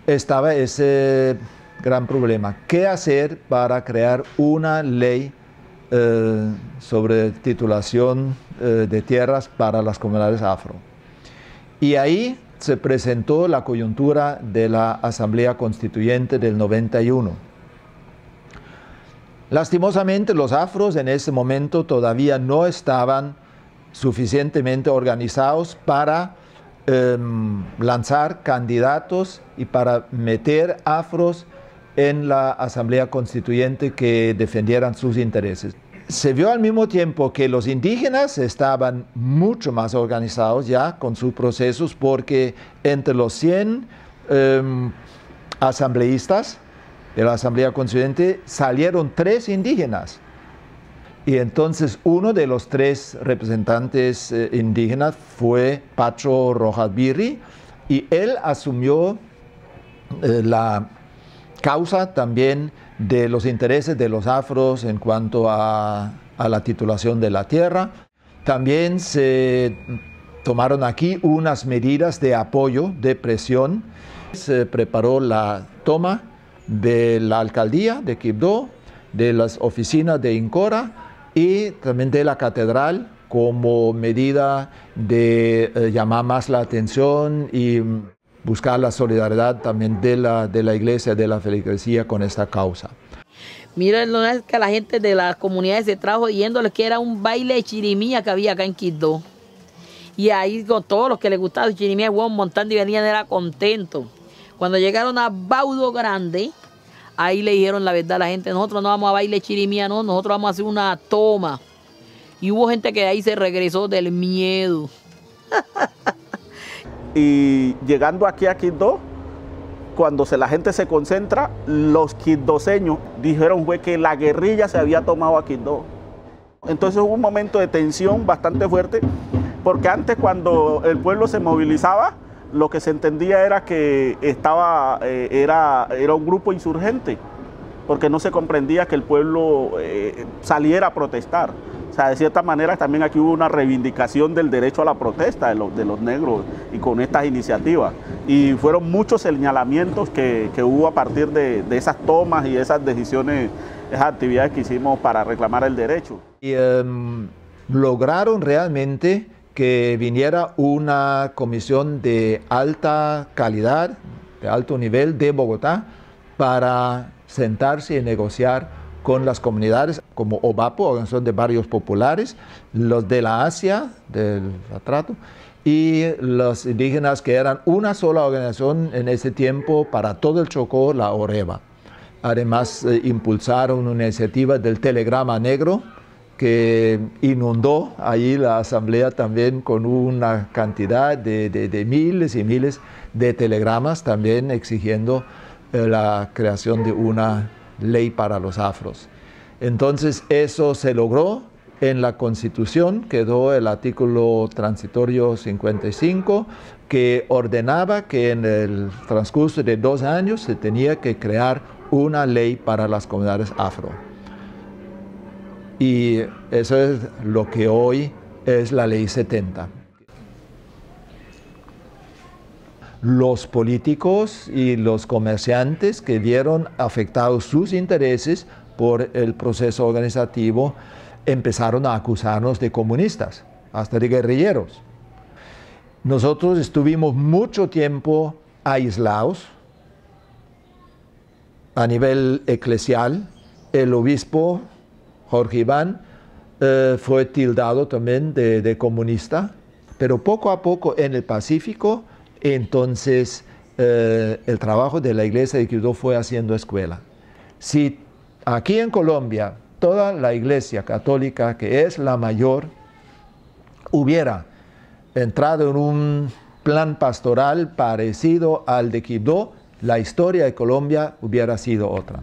Speaker 1: estaba ese gran problema. ¿Qué hacer para crear una ley sobre titulación de tierras para las comunidades afro? Y ahí se presentó la coyuntura de la Asamblea Constituyente del 91. Lastimosamente, los afros en ese momento todavía no estaban suficientemente organizados para lanzar candidatos y para meter afros en la Asamblea Constituyente que defendieran sus intereses. Se vio al mismo tiempo que los indígenas estaban mucho más organizados ya con sus procesos, porque entre los 100 asambleístas de la Asamblea Constituyente salieron 3 indígenas. Y entonces uno de los 3 representantes indígenas fue Pacho Rojas Birri, y él asumió la causa también de los intereses de los afros en cuanto a la titulación de la tierra. También se tomaron aquí unas medidas de apoyo, de presión. Se preparó la toma de la alcaldía de Quibdó, de las oficinas de Incora y también de la catedral, como medida de llamar más la atención y buscar la solidaridad también de la iglesia, de la feligresía con esta causa.
Speaker 20: Miren, no es que la gente de las comunidades se trajo yéndoles que era un baile de chirimía que había acá en Quibdó. Y ahí con todos los que les gustaba el chirimía, iban montando y venían, era contento. Cuando llegaron a Baudo Grande, ahí le dijeron la verdad a la gente, nosotros no vamos a baile chirimía, no, nosotros vamos a hacer una toma. Y hubo gente que de ahí se regresó del miedo.
Speaker 21: Y llegando aquí a Quibdó, cuando la gente se concentra, los quibdoseños dijeron fue que la guerrilla se había tomado a Quibdó. Entonces hubo un momento de tensión bastante fuerte, porque antes cuando el pueblo se movilizaba, lo que se entendía era que era un grupo insurgente, porque no se comprendía que el pueblo saliera a protestar. O sea, de cierta manera también aquí hubo una reivindicación del derecho a la protesta de los negros y con estas iniciativas. Y fueron muchos señalamientos que hubo a partir de esas tomas y esas decisiones, esas actividades que hicimos para reclamar el derecho.
Speaker 1: Y lograron realmente que viniera una comisión de alta calidad, de alto nivel de Bogotá, para sentarse y negociar con las comunidades como OBAPO, Organización de Barrios Populares, los de la Asia, del Atrato, y los indígenas que eran una sola organización en ese tiempo para todo el Chocó, la OREBA. Además, impulsaron una iniciativa del Telegrama Negro, que inundó allí la asamblea también con una cantidad de miles y miles de telegramas, también exigiendo la creación de una ley para los afros. Entonces eso se logró en la Constitución, quedó el artículo transitorio 55, que ordenaba que en el transcurso de 2 años se tenía que crear una ley para las comunidades afro. Y eso es lo que hoy es la Ley 70. Los políticos y los comerciantes que vieron afectados sus intereses por el proceso organizativo empezaron a acusarnos de comunistas, hasta de guerrilleros. Nosotros estuvimos mucho tiempo aislados a nivel eclesial. El obispo Jorge Iván fue tildado también de comunista, pero poco a poco en el Pacífico, entonces el trabajo de la iglesia de Quibdó fue haciendo escuela. Si aquí en Colombia toda la iglesia católica, que es la mayor, hubiera entrado en un plan pastoral parecido al de Quibdó, la historia de Colombia hubiera sido otra.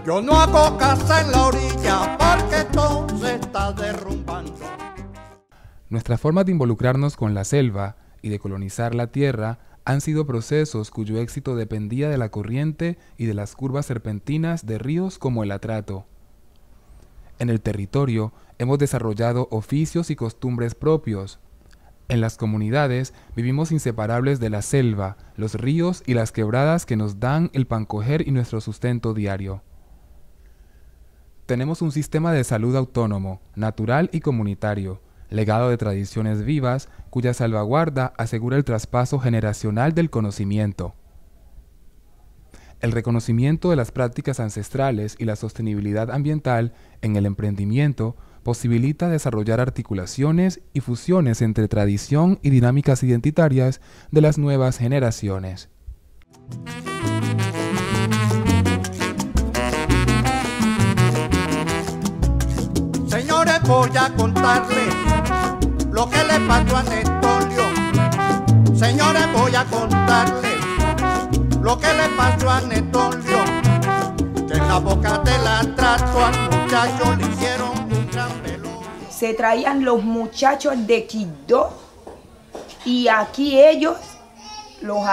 Speaker 2: Yo no hago casa en la orilla porque todo se está derrumbando.
Speaker 4: Nuestras formas de involucrarnos con la selva y de colonizar la tierra han sido procesos cuyo éxito dependía de la corriente y de las curvas serpentinas de ríos como el Atrato. En el territorio hemos desarrollado oficios y costumbres propios. En las comunidades vivimos inseparables de la selva, los ríos y las quebradas que nos dan el pan coger y nuestro sustento diario. Tenemos un sistema de salud autónomo, natural y comunitario, legado de tradiciones vivas, cuya salvaguarda asegura el traspaso generacional del conocimiento. El reconocimiento de las prácticas ancestrales y la sostenibilidad ambiental en el emprendimiento posibilita desarrollar articulaciones y fusiones entre tradición y dinámicas identitarias de las nuevas generaciones.
Speaker 2: Señores, voy a contarles lo que le pasó a Netolio. Señores, voy a contarles lo que le pasó a Netolio. Que en la boca del Atrato al muchacho le hicieron un gran velorio.
Speaker 22: Se traían los muchachos de Quibdó y aquí ellos los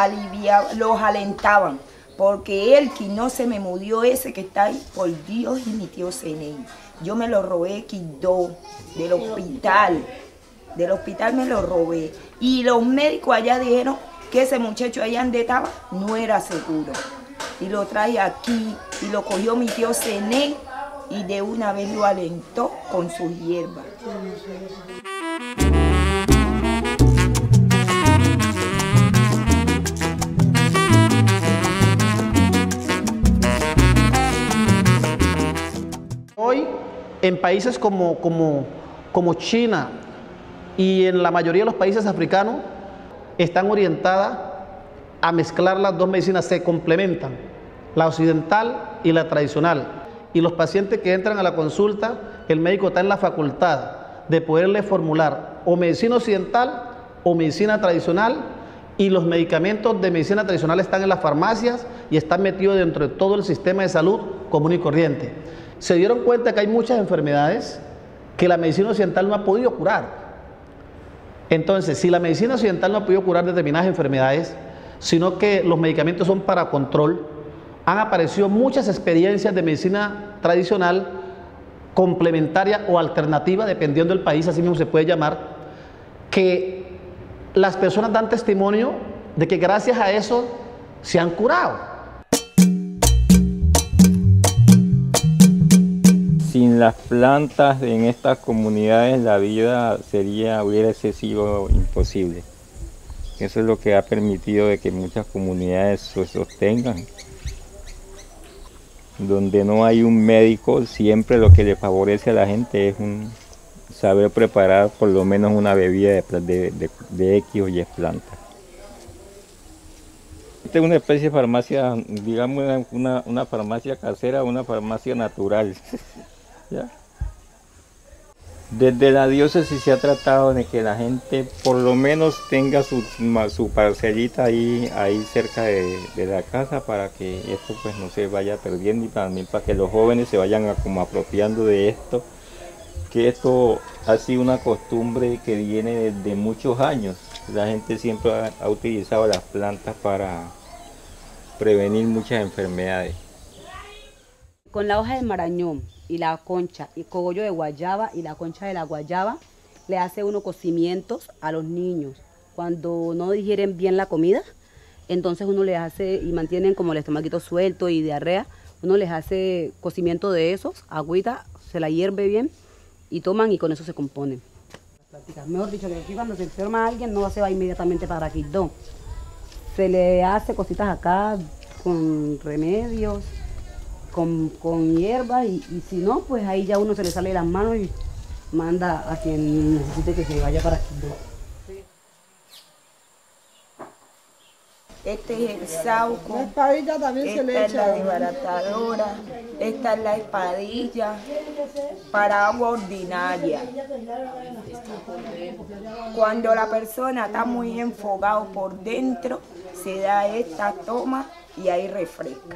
Speaker 22: alentaban. Porque él, que no se me murió ese que está ahí, por Dios y mi tío CNI. yo me lo robé Quibdó, del hospital me lo robé. Y los médicos allá dijeron que ese muchacho allá donde estaba no era seguro. Y lo traje aquí y lo cogió mi tío Cené y de una vez lo alentó con sus hierbas.
Speaker 3: Hoy, en países como China y en la mayoría de los países africanos, están orientadas a mezclar las dos medicinas, se complementan, la occidental y la tradicional. Y los pacientes que entran a la consulta, el médico está en la facultad de poderle formular o medicina occidental o medicina tradicional, y los medicamentos de medicina tradicional están en las farmacias y están metidos dentro de todo el sistema de salud común y corriente. Se dieron cuenta que hay muchas enfermedades que la medicina occidental no ha podido curar. Entonces, si la medicina occidental no ha podido curar determinadas enfermedades, sino que los medicamentos son para control, han aparecido muchas experiencias de medicina tradicional, complementaria o alternativa, dependiendo del país, así mismo se puede llamar, que las personas dan testimonio de que gracias a eso se han curado.
Speaker 17: Sin las plantas en estas comunidades la vida hubiera sido imposible. Eso es lo que ha permitido de que muchas comunidades se sostengan. Donde no hay un médico, siempre lo que le favorece a la gente es saber preparar por lo menos una bebida de X o Y plantas. Esta es una especie de farmacia, digamos una farmacia casera, una farmacia natural. ¿Ya? Desde la diócesis se ha tratado de que la gente por lo menos tenga su parcelita ahí cerca de la casa, para que esto pues no se vaya perdiendo, y también para que los jóvenes se vayan como apropiando de esto, que esto ha sido una costumbre que viene desde muchos años. La gente siempre ha utilizado las plantas para prevenir muchas enfermedades.
Speaker 5: Con la hoja de marañón y la concha y cogollo de guayaba y la concha de la guayaba, le hace uno cocimientos a los niños. Cuando no digieren bien la comida, entonces uno les hace, y mantienen como el estomaguito suelto y diarrea, uno les hace cocimiento de esos, agüita, se la hierve bien y toman, y con eso se componen. Mejor dicho, que aquí cuando se enferma alguien no se va inmediatamente para Quibdó. Se le hace cositas acá con remedios, con hierbas, y si no, pues ahí ya uno se le sale de las manos y manda a quien necesite que se vaya para Quibdó.
Speaker 22: Este es el sauco,
Speaker 23: la espadilla también se le echa.
Speaker 22: Esta es la desbaratadora, esta es la espadilla para agua ordinaria. Cuando la persona está muy enfogado por dentro, se da esta toma y ahí refresca.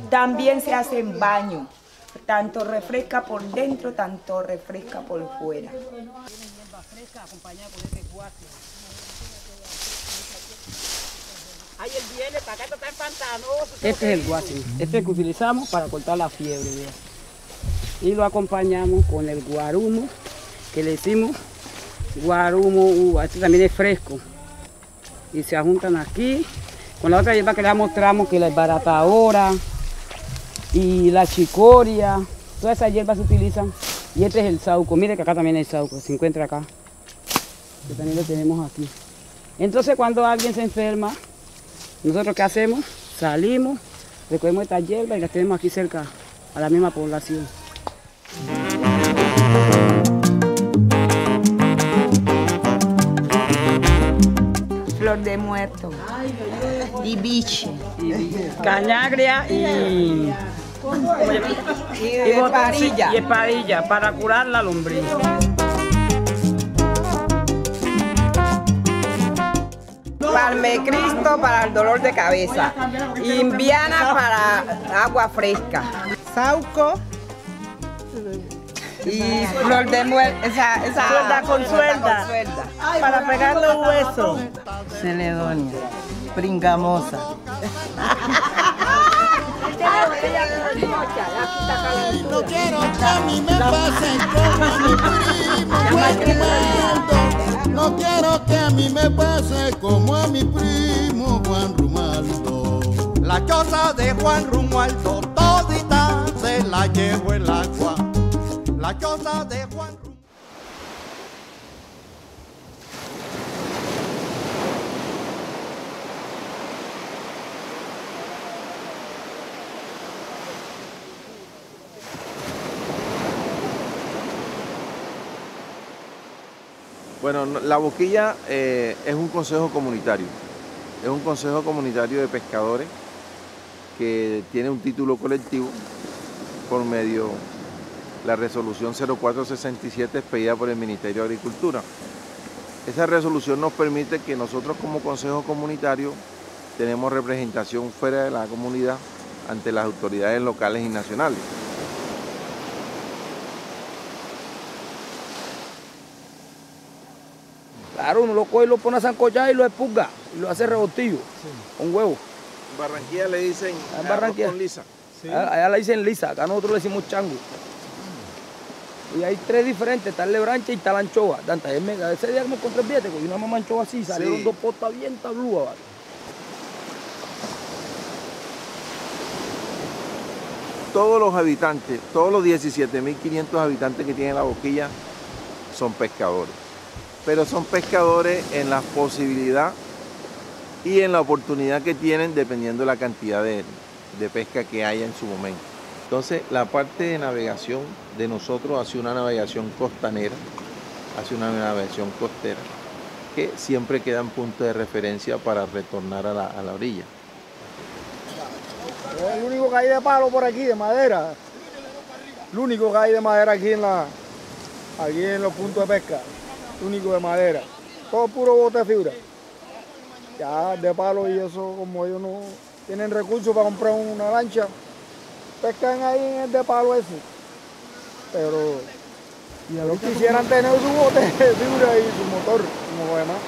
Speaker 22: También se hacen baños, tanto refresca por dentro, tanto refresca por fuera.
Speaker 5: Este es el guasín, este es el que utilizamos para cortar la fiebre, ¿verdad? Y lo acompañamos con el guarumo, que le decimos guarumo, este también es fresco. Y se juntan aquí con la otra hierba que le mostramos, que la desbaratadora y la chicoria, todas esas hierbas se utilizan. Y este es el sauco, mire que acá también hay sauco, se encuentra acá, que también lo tenemos aquí. Entonces cuando alguien se enferma, nosotros ¿qué hacemos? Salimos, recogemos estas hierbas y las tenemos aquí cerca a la misma población.
Speaker 22: Flor de muerto, y biche,
Speaker 5: Cañagria y
Speaker 22: espadilla.
Speaker 5: Y espadilla para curar la lombriz.
Speaker 22: Palmecristo para el dolor de cabeza. Inviana para agua fresca.
Speaker 23: Sauco.
Speaker 22: Y flor de muerte, esa
Speaker 23: suelda con suelda. Para pegar los huesos.
Speaker 22: Celedonia, pringamosa.
Speaker 2: No quiero que a mí me pase como a mi primo Juan Romaldo. No quiero que a mí me pase como a mi primo Juan Romaldo.
Speaker 7: La choza de Juan Romualdo todita se la llevó el agua. La choza de Juan Romualdo.
Speaker 8: Bueno, La Boquilla es un consejo comunitario. Es un consejo comunitario de pescadores que tiene un título colectivo por medio de la resolución 0467 expedida por el Ministerio de Agricultura. Esa resolución nos permite que nosotros como consejo comunitario tenemos representación fuera de la comunidad ante las autoridades locales y nacionales.
Speaker 9: Claro, uno lo coge y lo pone a sancochar y lo expulga y lo hace rebotillo con huevo.
Speaker 8: En Barranquilla le dicen
Speaker 9: en Barranquilla
Speaker 8: con lisa.
Speaker 9: Sí. Allá le dicen lisa, acá nosotros le decimos chango. Y hay tres diferentes, está el lebranche y está la anchoa. Ese día que me encontré el billete, cogí una mamá anchoa así, salieron dos potas bien tablúas. ¿Vale?
Speaker 8: Todos los habitantes, todos los 17.500 habitantes que tiene La Boquilla son pescadores. Pero son pescadores en la posibilidad y en la oportunidad que tienen dependiendo de la cantidad de pesca que haya en su momento. Entonces, la parte de navegación de nosotros hace una navegación costanera, hace una navegación costera, que siempre quedan puntos de referencia para retornar a la orilla.
Speaker 9: Es el único que hay de palo por aquí, de madera. El único que hay de madera aquí en los puntos de pesca. Único de madera, todo puro bote de fibra. Ya de palo y eso, como ellos no tienen recursos para comprar una lancha, pescan ahí en el de palo ese. Pero ellos quisieran tener su bote de fibra y su motor, como lo demás.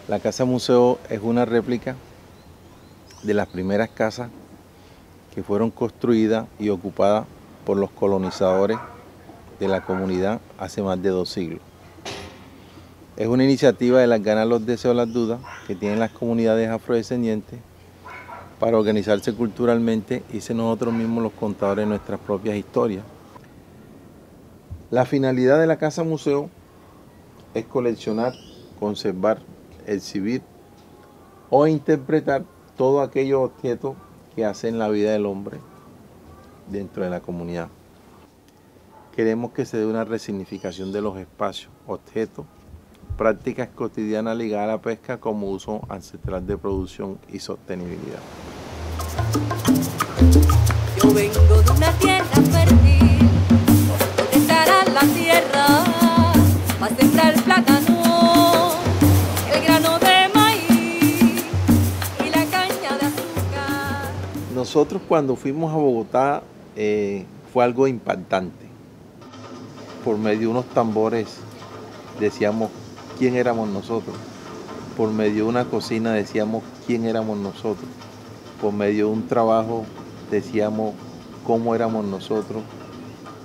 Speaker 8: La Casa Museo es una réplica de las primeras casas que fueron construidas y ocupadas por los colonizadores de la comunidad hace más de 2 siglos. Es una iniciativa de las ganas, los deseos, las dudas que tienen las comunidades afrodescendientes para organizarse culturalmente y ser nosotros mismos los contadores de nuestras propias historias. La finalidad de la Casa Museo es coleccionar, conservar, exhibir o interpretar todos aquellos objetos que hacen la vida del hombre dentro de la comunidad. Queremos que se dé una resignificación de los espacios, objetos, prácticas cotidianas ligadas a la pesca como uso ancestral de producción y sostenibilidad.
Speaker 6: Yo vengo de una tierra fértil, donde estará la tierra, va a sembrar el plátano.
Speaker 8: Nosotros cuando fuimos a Bogotá fue algo impactante. Por medio de unos tambores decíamos quién éramos nosotros. Por medio de una cocina decíamos quién éramos nosotros. Por medio de un trabajo decíamos cómo éramos nosotros.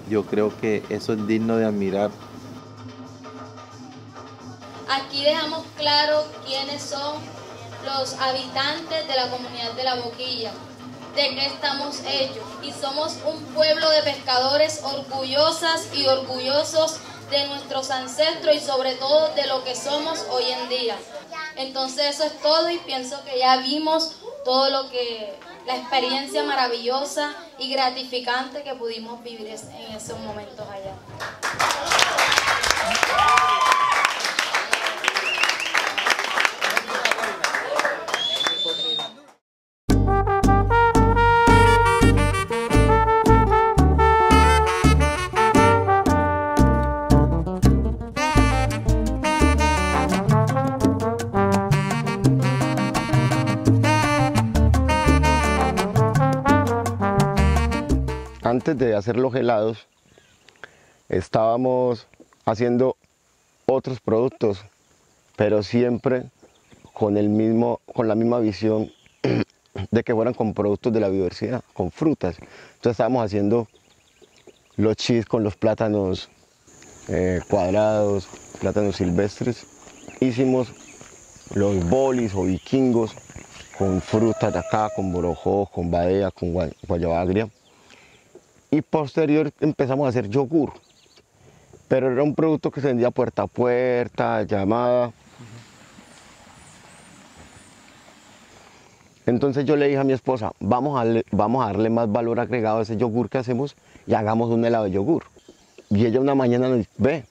Speaker 8: Yo creo que eso es digno de admirar.
Speaker 24: Aquí dejamos claro quiénes son los habitantes de la comunidad de La Boquilla, de qué estamos hechos, y somos un pueblo de pescadores orgullosas y orgullosos de nuestros ancestros y sobre todo de lo que somos hoy en día. Entonces eso es todo y pienso que ya vimos todo la experiencia maravillosa y gratificante que pudimos vivir en esos momentos allá.
Speaker 10: antes de hacer los helados, estábamos haciendo otros productos, pero siempre con la misma visión de que fueran con productos de la biodiversidad, con frutas. Entonces estábamos haciendo los chis con los plátanos cuadrados, plátanos silvestres. Hicimos los bolis o vikingos con frutas de acá, con borojó, con badea, con guayaba agria. Y posterior empezamos a hacer yogur, pero era un producto que se vendía puerta a puerta, llamada. Entonces yo le dije a mi esposa, vamos a darle más valor agregado a ese yogur que hacemos y hagamos un helado de yogur. Y ella una mañana nos dice, ve,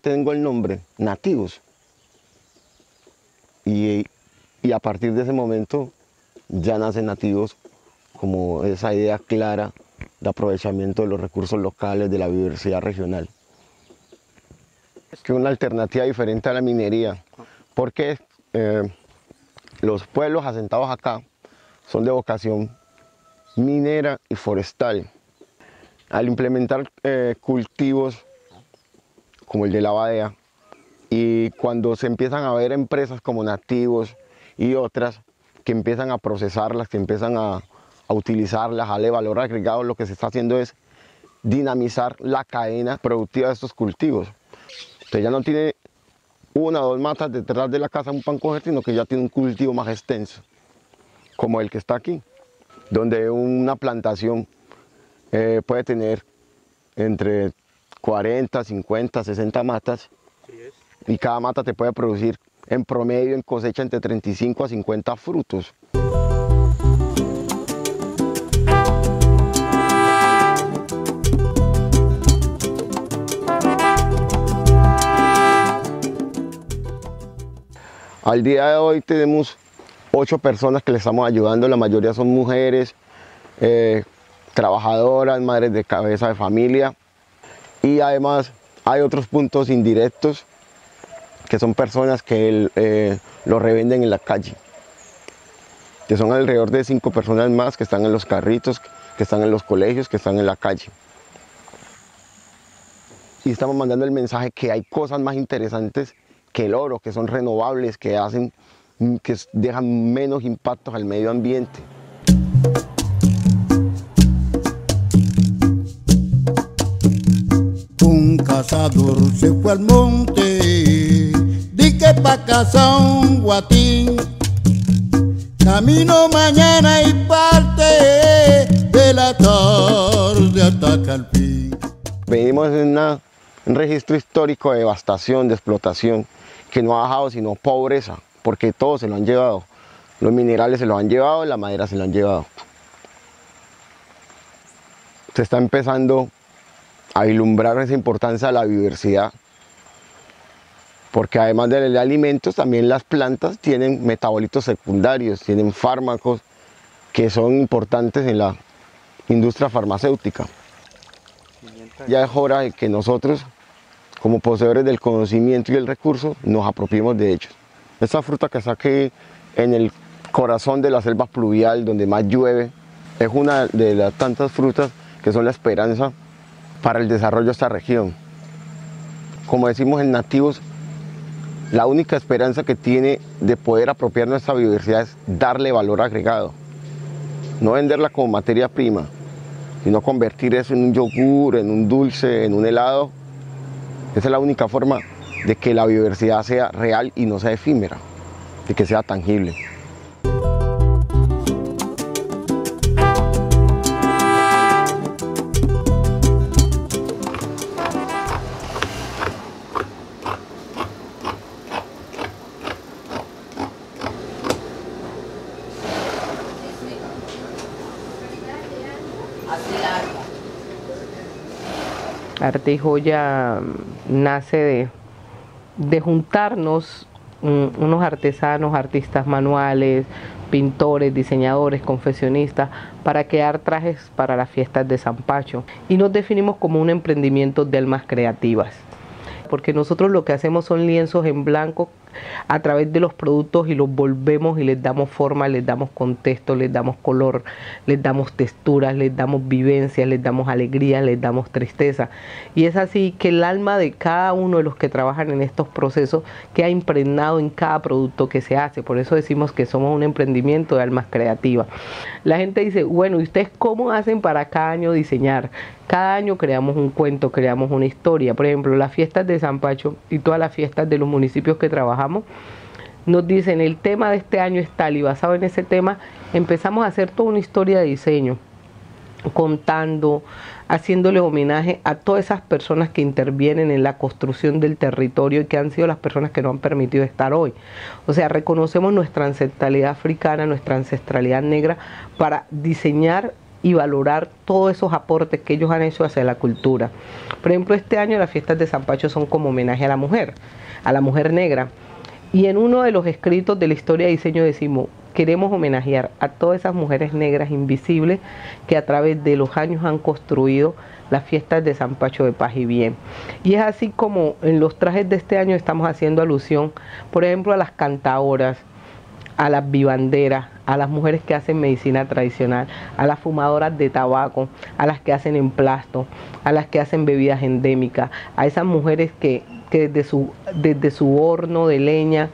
Speaker 10: tengo el nombre, Nativos. Y a partir de ese momento ya nacen Nativos como esa idea clara de aprovechamiento de los recursos locales, de la biodiversidad regional. Es que una alternativa diferente a la minería, porque los pueblos asentados acá son de vocación minera y forestal. Al implementar cultivos como el de la badea, y cuando se empiezan a ver empresas como Nativos y otras que empiezan a procesarlas, que empiezan a utilizarlas, a darle valor agregado, lo que se está haciendo es dinamizar la cadena productiva de estos cultivos. Usted ya no tiene una o dos matas detrás de la casa un pan coger, sino que ya tiene un cultivo más extenso, como el que está aquí, donde una plantación puede tener entre 40, 50, 60 matas, y cada mata te puede producir en promedio en cosecha entre 35 a 50 frutos. Al día de hoy tenemos 8 personas que le estamos ayudando, la mayoría son mujeres, trabajadoras, madres de cabeza de familia, y además hay otros puntos indirectos que son personas que lo revenden en la calle, que son alrededor de 5 personas más que están en los carritos, que están en los colegios, que están en la calle. Y estamos mandando el mensaje que hay cosas más interesantes que el oro, que son renovables, que dejan menos impactos al medio ambiente.
Speaker 2: Un cazador se fue al monte, di que pa' cazar un guatín. Camino mañana y parte de la tarde hasta Calpín.
Speaker 10: Venimos en un registro histórico de devastación, de explotación, que no ha bajado sino pobreza, porque todo se lo han llevado. Los minerales se los han llevado, la madera se lo han llevado. Se está empezando a vislumbrar esa importancia de la biodiversidad, porque además de alimentos, también las plantas tienen metabolitos secundarios, tienen fármacos que son importantes en la industria farmacéutica. Ya es hora de que nosotros, como poseedores del conocimiento y el recurso, nos apropiemos de ellos. Esta fruta que está aquí en el corazón de la selva pluvial, donde más llueve, es una de las tantas frutas que son la esperanza para el desarrollo de esta región. Como decimos en Nativos, la única esperanza que tiene de poder apropiar nuestra biodiversidad es darle valor agregado. No venderla como materia prima, sino convertir eso en un yogur, en un dulce, en un helado. Esa es la única forma de que la biodiversidad sea real y no sea efímera, de que sea tangible.
Speaker 11: Arte y Joya nace de juntarnos unos artesanos, artistas manuales, pintores, diseñadores, confeccionistas, para crear trajes para las fiestas de San Pacho. Y nos definimos como un emprendimiento de almas creativas, porque nosotros lo que hacemos son lienzos en blanco a través de los productos y los volvemos y les damos forma, les damos contexto, les damos color, les damos texturas, les damos vivencias, les damos alegría, les damos tristeza. Y es así que el alma de cada uno de los que trabajan en estos procesos queda impregnado en cada producto que se hace. Por eso decimos que somos un emprendimiento de almas creativas. La gente dice, bueno, ¿y ustedes cómo hacen para cada año diseñar? Cada año creamos un cuento, creamos una historia. Por ejemplo, las fiestas de Zampacho y todas las fiestas de los municipios que trabajamos nos dicen el tema de este año es tal, y basado en ese tema empezamos a hacer toda una historia de diseño, contando, haciéndole homenaje a todas esas personas que intervienen en la construcción del territorio y que han sido las personas que nos han permitido estar hoy. O sea, reconocemos nuestra ancestralidad africana, nuestra ancestralidad negra, para diseñar y valorar todos esos aportes que ellos han hecho hacia la cultura. Por ejemplo, este año las fiestas de Zampacho son como homenaje a la mujer negra. Y en uno de los escritos de la historia de diseño decimos, queremos homenajear a todas esas mujeres negras invisibles que a través de los años han construido las fiestas de Zampacho de paz y bien. Y es así como en los trajes de este año estamos haciendo alusión, por ejemplo, a las cantaoras, a las vivanderas, a las mujeres que hacen medicina tradicional, a las fumadoras de tabaco, a las que hacen emplasto, a las que hacen bebidas endémicas, a esas mujeres que desde su horno de leña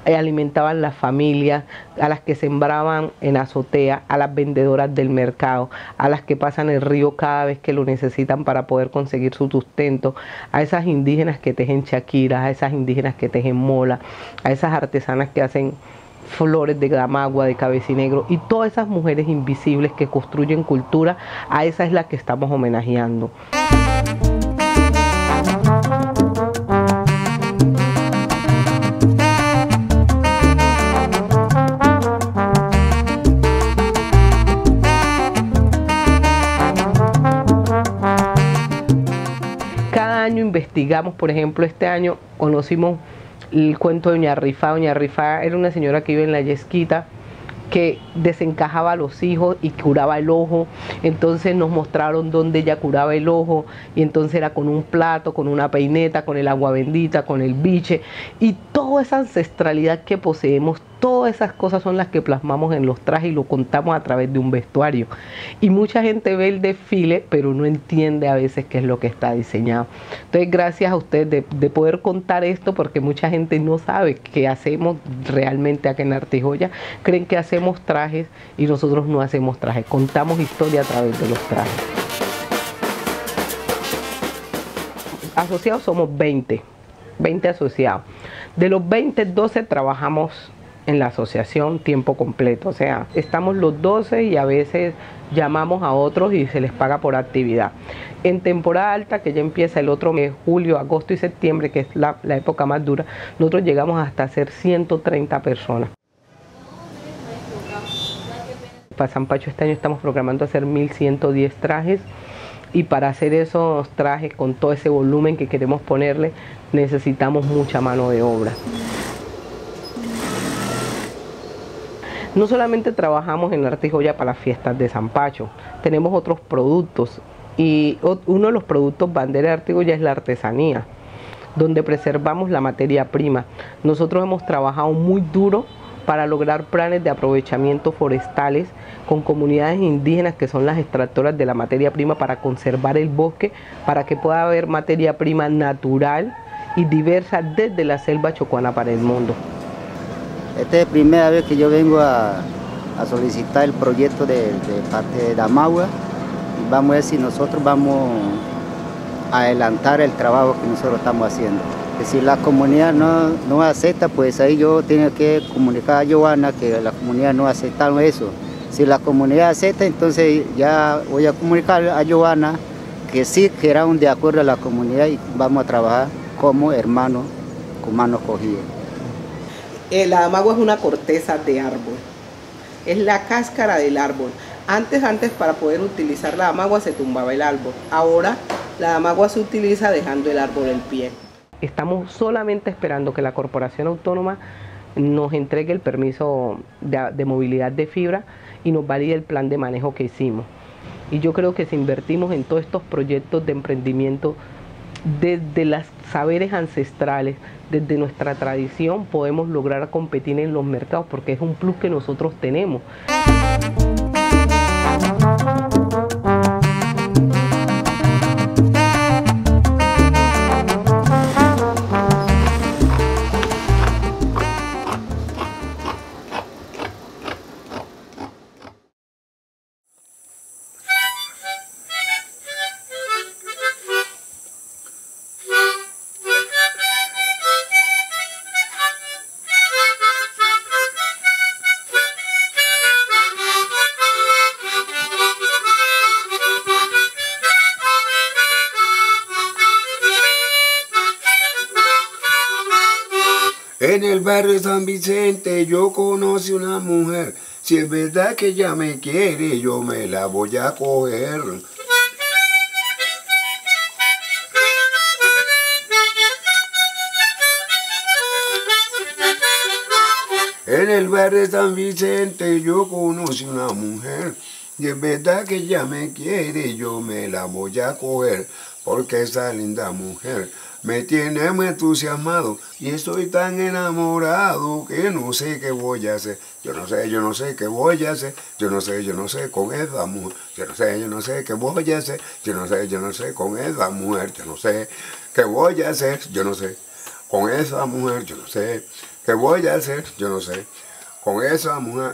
Speaker 11: alimentaban las familias, a las que sembraban en azotea, a las vendedoras del mercado, a las que pasan el río cada vez que lo necesitan para poder conseguir su sustento, a esas indígenas que tejen chaquiras, a esas indígenas que tejen mola, a esas artesanas que hacen flores de gamagua, de cabecinegro, y todas esas mujeres invisibles que construyen cultura, a esa es la que estamos homenajeando. Cada año investigamos, por ejemplo, este año conocimos el cuento de Doña Rifá. Doña Rifá era una señora que vive en la Yesquita, que desencajaba a los hijos y curaba el ojo. Entonces nos mostraron dónde ella curaba el ojo, y entonces era con un plato, con una peineta, con el agua bendita, con el biche, y toda esa ancestralidad que poseemos, todas esas cosas son las que plasmamos en los trajes y lo contamos a través de un vestuario. Y mucha gente ve el desfile, pero no entiende a veces qué es lo que está diseñado. Entonces, gracias a ustedes de poder contar esto, porque mucha gente no sabe qué hacemos realmente aquí en Artijoya. Creen que hacemos trajes y nosotros no hacemos trajes. Contamos historia a través de los trajes. Asociados somos 20 asociados. De los 20, 12 trabajamos en la asociación tiempo completo, o sea, estamos los 12 y a veces llamamos a otros y se les paga por actividad. En temporada alta, que ya empieza el otro mes, julio, agosto y septiembre, que es la época más dura, nosotros llegamos hasta hacer 130 personas. Para Zampacho este año estamos programando hacer 1110 trajes, y para hacer esos trajes con todo ese volumen que queremos ponerle necesitamos mucha mano de obra. No solamente trabajamos en Artijoya para las fiestas de Zampacho, tenemos otros productos, y uno de los productos bandera de Artijoya es la artesanía, donde preservamos la materia prima. Nosotros hemos trabajado muy duro para lograr planes de aprovechamiento forestales con comunidades indígenas que son las extractoras de la materia prima, para conservar el bosque, para que pueda haber materia prima natural y diversa desde la selva chocuana para el mundo.
Speaker 12: Esta es la primera vez que yo vengo a solicitar el proyecto de parte de Damagua, y vamos a ver si nosotros vamos a adelantar el trabajo que nosotros estamos haciendo. Si la comunidad no acepta, pues ahí yo tengo que comunicar a Joana que la comunidad no acepta eso. Si la comunidad acepta, entonces ya voy a comunicar a Joana que sí, que era de acuerdo a la comunidad, y vamos a trabajar como hermanos, con manos cogidas.
Speaker 11: La damagua es una corteza de árbol, es la cáscara del árbol. Antes para poder utilizar la damagua se tumbaba el árbol, ahora la damagua se utiliza dejando el árbol en pie. Estamos solamente esperando que la Corporación Autónoma nos entregue el permiso de movilidad de fibra y nos valide el plan de manejo que hicimos. Y yo creo que si invertimos en todos estos proyectos de emprendimiento desde los saberes ancestrales, desde nuestra tradición, podemos lograr competir en los mercados, porque es un plus que nosotros tenemos.
Speaker 13: En el barrio de San Vicente yo conocí una mujer. Si es verdad que ella me quiere, yo me la voy a coger. En el barrio de San Vicente yo conocí una mujer. Y es verdad que ella me quiere, yo me la voy a coger. Porque esa linda mujer me tiene muy entusiasmado y estoy tan enamorado que no sé qué voy a hacer. Yo no sé qué voy a hacer. Yo no sé con esa mujer. Yo no sé qué voy a hacer. Yo no sé con esa mujer. Yo no sé qué voy a hacer. Yo no sé con esa mujer. Yo no sé qué voy a hacer. Yo no sé con esa mujer.